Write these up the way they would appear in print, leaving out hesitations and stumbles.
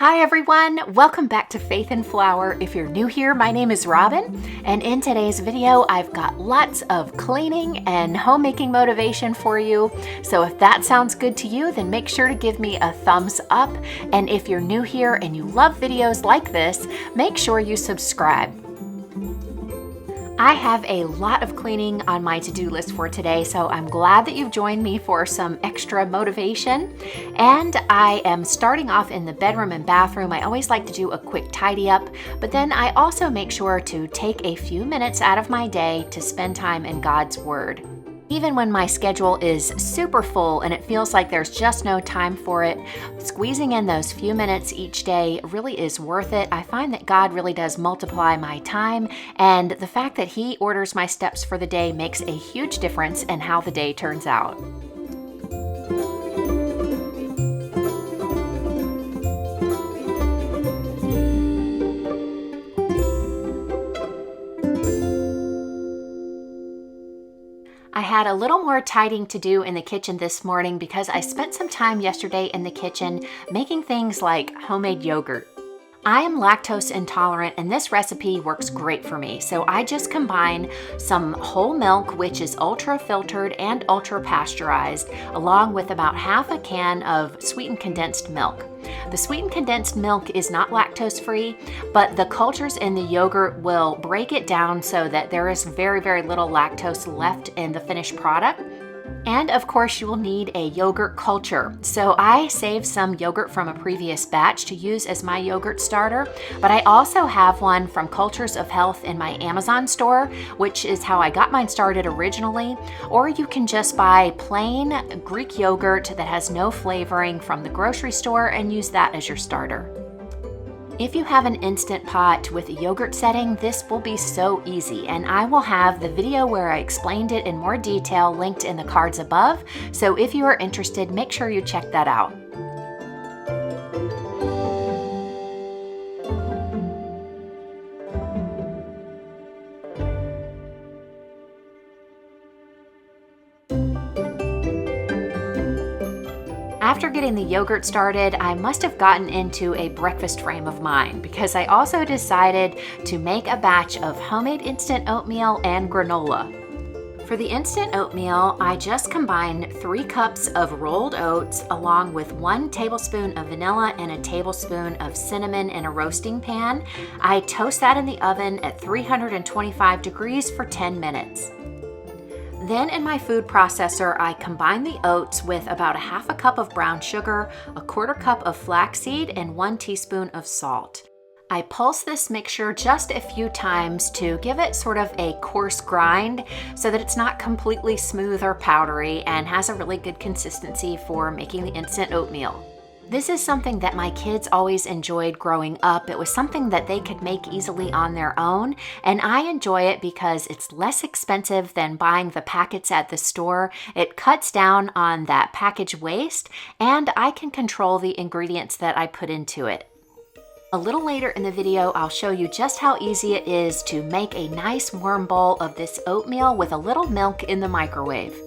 Hi everyone, welcome back to Faith and Flour. If you're new here, my name is Robin, and in today's video, I've got lots of cleaning and homemaking motivation for you. So if that sounds good to you, then make sure to give me a thumbs up. And if you're new here and you love videos like this, make sure you subscribe. I have a lot of cleaning on my to-do list for today, so I'm glad that you've joined me for some extra motivation. And I am starting off in the bedroom and bathroom. I always like to do a quick tidy up, but then I also make sure to take a few minutes out of my day to spend time in God's Word. Even when my schedule is super full and it feels like there's just no time for it, squeezing in those few minutes each day really is worth it. I find that God really does multiply my time, and the fact that He orders my steps for the day makes a huge difference in how the day turns out. I had a little more tidying to do in the kitchen this morning because I spent some time yesterday in the kitchen making things like homemade yogurt. I am lactose intolerant and this recipe works great for me. So I just combine some whole milk, which is ultra filtered and ultra pasteurized, along with about half a can of sweetened condensed milk. The sweetened condensed milk is not lactose free, but the cultures in the yogurt will break it down so that there is very, very little lactose left in the finished product. And of course, you will need a yogurt culture. So I saved some yogurt from a previous batch to use as my yogurt starter, but I also have one from Cultures of Health in my Amazon store, which is how I got mine started originally. Or you can just buy plain Greek yogurt that has no flavoring from the grocery store and use that as your starter. If you have an Instant Pot with a yogurt setting, this will be so easy, and I will have the video where I explained it in more detail linked in the cards above, so if you are interested, make sure you check that out. After getting the yogurt started, I must have gotten into a breakfast frame of mind because I also decided to make a batch of homemade instant oatmeal and granola. For the instant oatmeal, I just combined 3 cups of rolled oats along with 1 tablespoon of vanilla and a tablespoon of cinnamon in a roasting pan. I toast that in the oven at 325 degrees for 10 minutes. Then in my food processor, I combine the oats with about a half a cup of brown sugar, a quarter cup of flaxseed, and 1 teaspoon of salt. I pulse this mixture just a few times to give it sort of a coarse grind so that it's not completely smooth or powdery and has a really good consistency for making the instant oatmeal. This is something that my kids always enjoyed growing up. It was something that they could make easily on their own, and I enjoy it because it's less expensive than buying the packets at the store. It cuts down on that package waste, and I can control the ingredients that I put into it. A little later in the video, I'll show you just how easy it is to make a nice warm bowl of this oatmeal with a little milk in the microwave.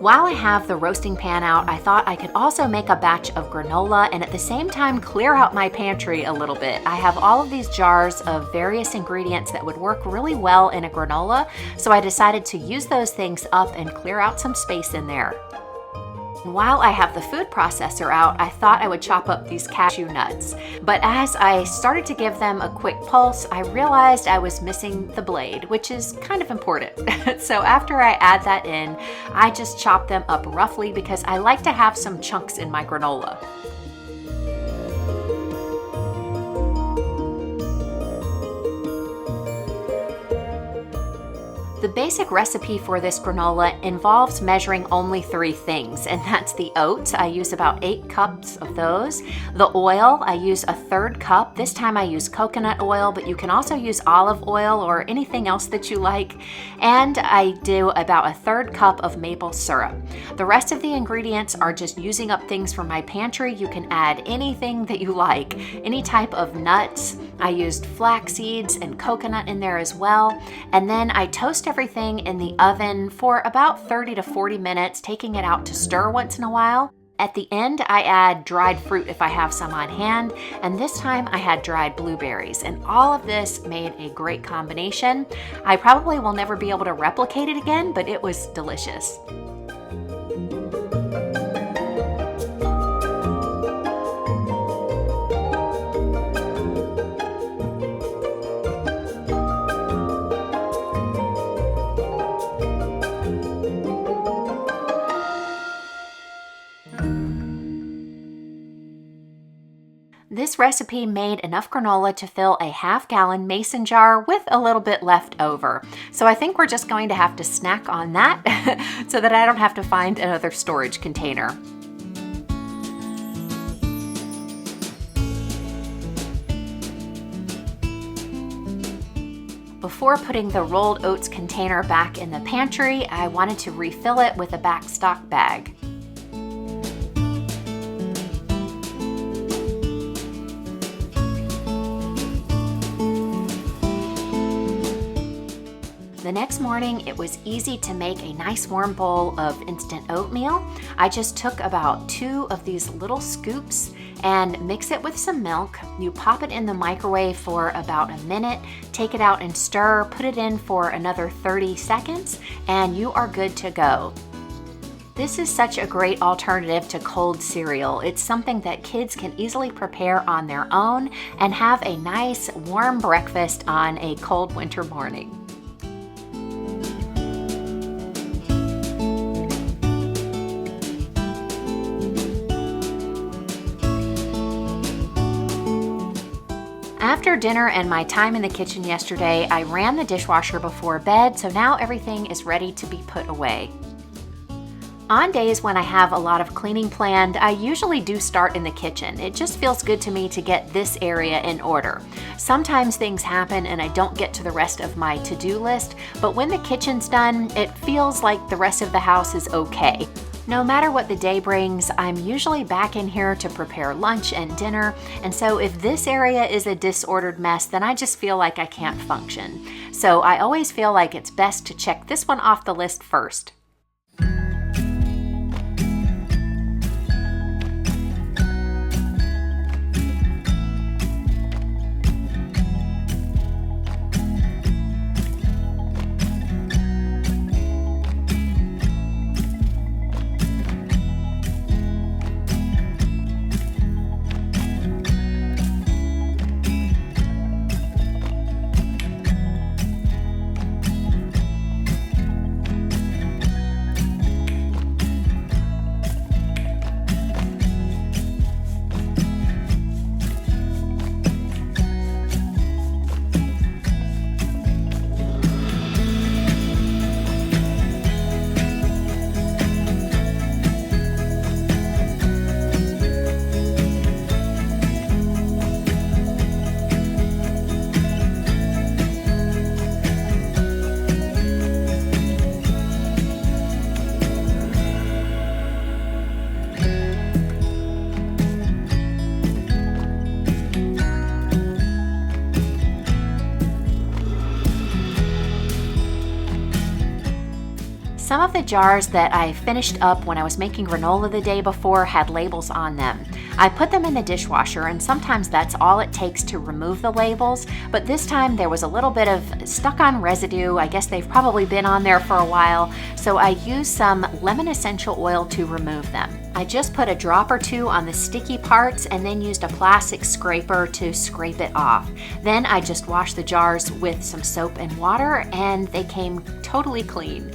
While I have the roasting pan out, I thought I could also make a batch of granola and at the same time clear out my pantry a little bit. I have all of these jars of various ingredients that would work really well in a granola, so I decided to use those things up and clear out some space in there. While I have the food processor out, I thought I would chop up these cashew nuts. But as I started to give them a quick pulse, I realized I was missing the blade, which is kind of important. So after I add that in, I just chop them up roughly because I like to have some chunks in my granola. The basic recipe for this granola involves measuring only 3 things, and that's the oats. I use about 8 cups of those. The oil, I use a 1/3 cup. This time I use coconut oil, but you can also use olive oil or anything else that you like. And I do about a 1/3 cup of maple syrup. The rest of the ingredients are just using up things from my pantry. You can add anything that you like, any type of nuts. I used flax seeds and coconut in there as well. And then I toast everything in the oven for about 30 to 40 minutes, taking it out to stir once in a while. At the end, I add dried fruit if I have some on hand, and this time I had dried blueberries, and all of this made a great combination. I probably will never be able to replicate it again, but it was delicious. This recipe made enough granola to fill a half-gallon mason jar with a little bit left over. So I think we're just going to have to snack on that so that I don't have to find another storage container. Before putting the rolled oats container back in the pantry, I wanted to refill it with a backstock bag. The next morning, it was easy to make a nice warm bowl of instant oatmeal. I just took about 2 of these little scoops and mix it with some milk. You pop it in the microwave for about a minute, take it out and stir, put it in for another 30 seconds, and you are good to go. This is such a great alternative to cold cereal. It's something that kids can easily prepare on their own and have a nice warm breakfast on a cold winter morning. After dinner and my time in the kitchen yesterday, I ran the dishwasher before bed, so now everything is ready to be put away. On days when I have a lot of cleaning planned, I usually do start in the kitchen. It just feels good to me to get this area in order. Sometimes things happen and I don't get to the rest of my to-do list, but when the kitchen's done, it feels like the rest of the house is okay. No matter what the day brings, I'm usually back in here to prepare lunch and dinner, and so if this area is a disordered mess, then I just feel like I can't function. So I always feel like it's best to check this one off the list first. Some of the jars that I finished up when I was making granola the day before had labels on them. I put them in the dishwasher, and sometimes that's all it takes to remove the labels, but this time there was a little bit of stuck-on residue. I guess they've probably been on there for a while, so I used some lemon essential oil to remove them. I just put a drop or 2 on the sticky parts and then used a plastic scraper to scrape it off. Then I just washed the jars with some soap and water, and they came totally clean.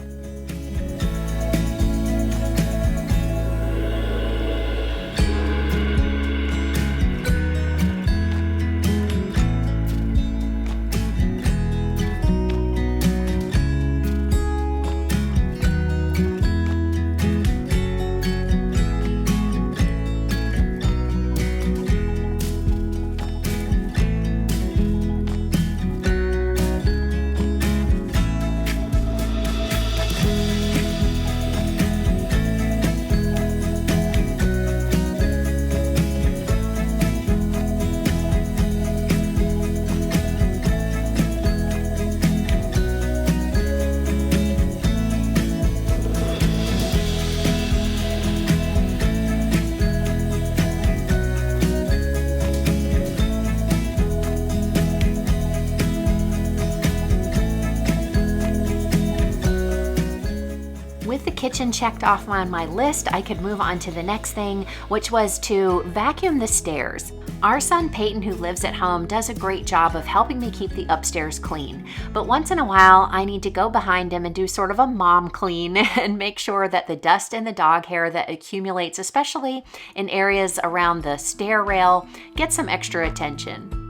kitchen checked off on my list, I could move on to the next thing, which was to vacuum the stairs. Our son Peyton, who lives at home, does a great job of helping me keep the upstairs clean. But once in a while, I need to go behind him and do sort of a mom clean and make sure that the dust and the dog hair that accumulates, especially in areas around the stair rail, gets some extra attention.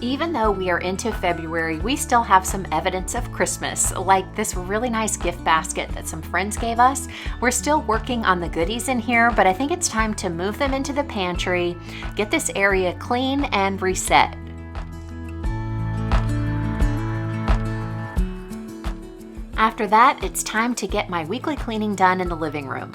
Even though we are into February, we still have some evidence of Christmas, like this really nice gift basket that some friends gave us. We're still working on the goodies in here, but I think it's time to move them into the pantry, get this area clean, and reset. After that, it's time to get my weekly cleaning done in the living room.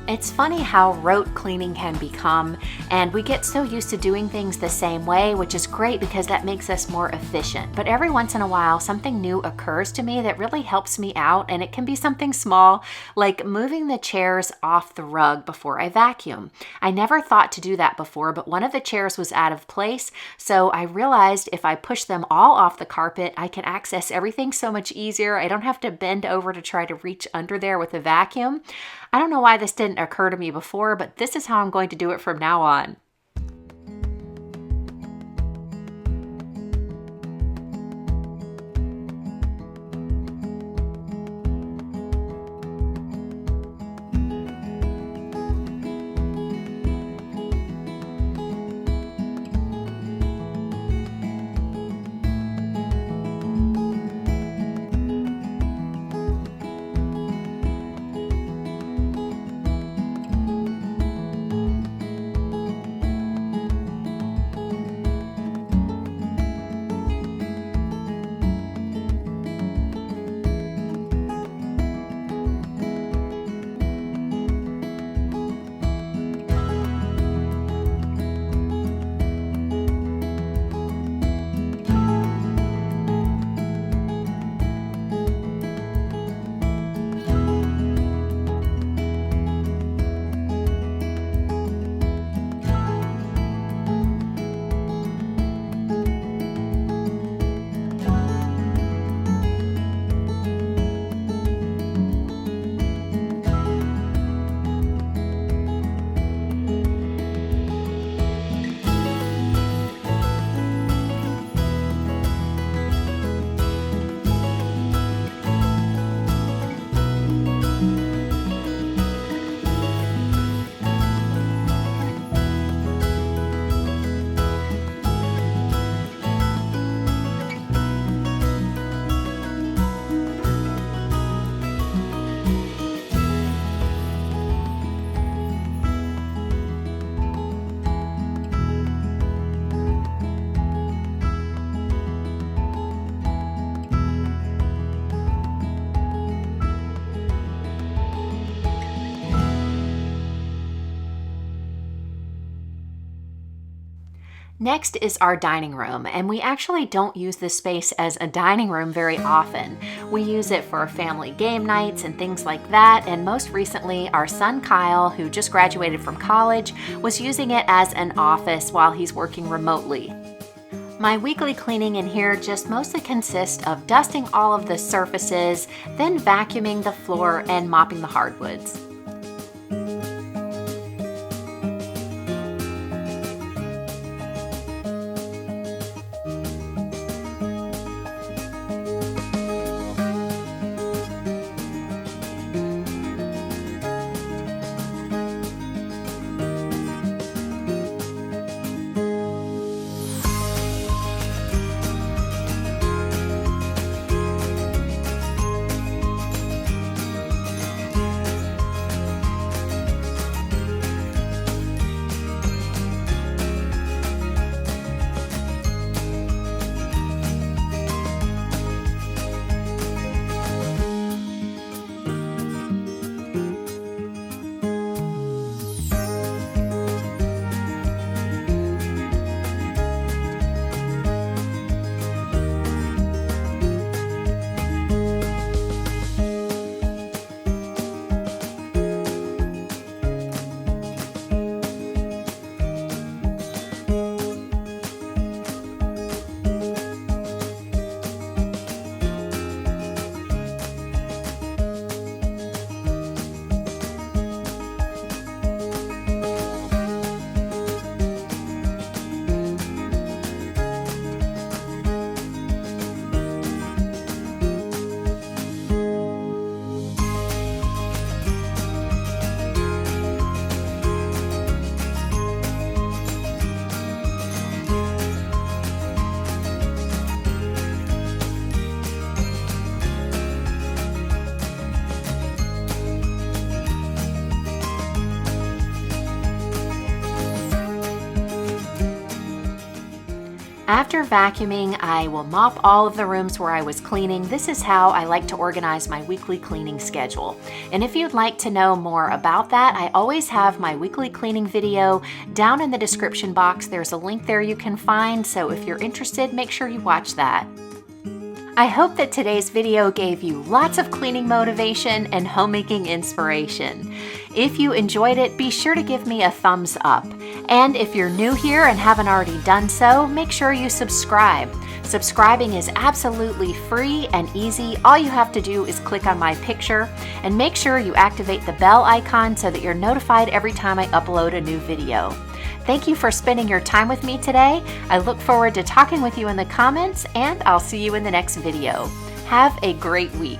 It's funny how rote cleaning can become, and we get so used to doing things the same way, which is great because that makes us more efficient. But every once in a while, something new occurs to me that really helps me out, and it can be something small, like moving the chairs off the rug before I vacuum. I never thought to do that before, but one of the chairs was out of place, so I realized if I push them all off the carpet, I can access everything so much easier. I don't have to bend over to try to reach under there with a vacuum. I don't know why this didn't occur to me before, but this is how I'm going to do it from now on. Next is our dining room, and we actually don't use this space as a dining room very often. We use it for family game nights and things like that, and most recently our son Kyle, who just graduated from college, was using it as an office while he's working remotely. My weekly cleaning in here just mostly consists of dusting all of the surfaces, then vacuuming the floor and mopping the hardwoods. After vacuuming, I will mop all of the rooms where I was cleaning. This is how I like to organize my weekly cleaning schedule. And if you'd like to know more about that, I always have my weekly cleaning video down in the description box. There's a link there you can find, so if you're interested, make sure you watch that. I hope that today's video gave you lots of cleaning motivation and homemaking inspiration. If you enjoyed it, be sure to give me a thumbs up. And if you're new here and haven't already done so, make sure you subscribe. Subscribing is absolutely free and easy. All you have to do is click on my picture and make sure you activate the bell icon so that you're notified every time I upload a new video. Thank you for spending your time with me today. I look forward to talking with you in the comments, and I'll see you in the next video. Have a great week.